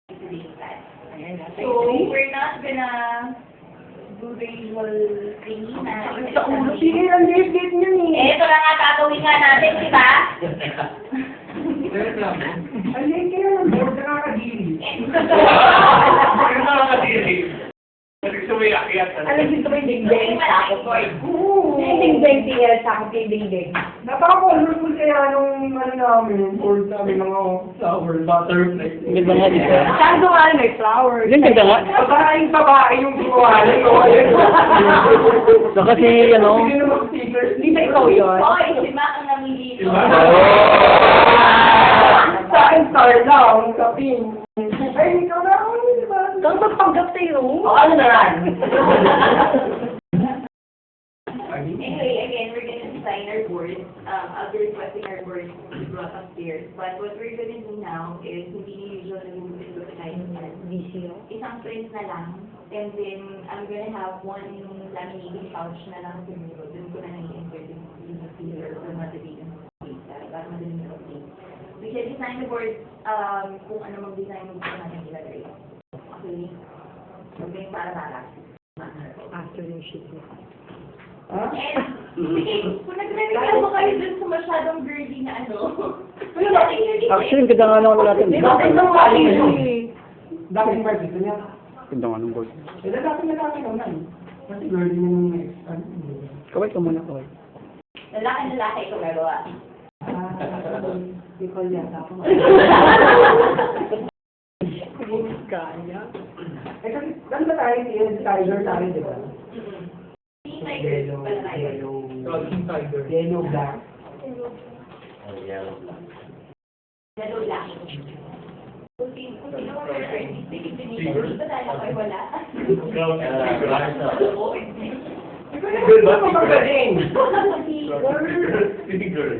today's class. Ayan, So, we're not gonna do the usual thingy na Sa ulo, sige, ang liit-liit niyo eh. ito na nga tatawin nga natin, di ba? Ang liit kayo ng board, nakakadiri. Alam dito ba yung ding-ding sakot? Yung ding-ding tingnan sakot yung ding-ding. Napaka-colorful kaya nung ano namin, board namin mga flower, butterfly. Ganda nga dito. Saan nga may flowers? Yung ganda nga. Babaeng babae yung gumawa nito. So kasi, ano, Hindi naman stickers. Di ba ikaw yun? Hoy, si Mac ang namili. Sa akin, star lang, sa pink. Ay, ikaw na ako, di ba? Kang magpanggap sa'yo. O, ano na yan? Anyway, again, we're gonna design our board. I'll be requesting our board to be brought upstairs. But what we're gonna do now is hindi usually move into the kind of isang print na lang. And then, I'm gonna have one laminating pouch na lang sa miro. Doon ko na nai-insert yung sealer or madali ng space. Para madali ng space. We can design the board kung ano mag-design mo gusto natin ilagay. Okay? Okay, para. Afternoon shift. And, sige, kung nagre-reklamo kayo dun sa masyadong girly na ano, actually, ganda nga naman natin. Di ba, ito nga eh. Dating bar dito niya. Ganda nga ng board. Dating na namin naman. Kasi girly na yung next. Kaway ka muna, kaway. lalaki ito gagawa. Di ko yata ako. Kaya. Eh kasi, ano ba tayo? Tiger tayo, di ba? Yellow, black. Yellow lang. Kung sino mo yung artistic engineer, ba tayo kayo wala? Good ba? Magaling! Tiger. Tiger.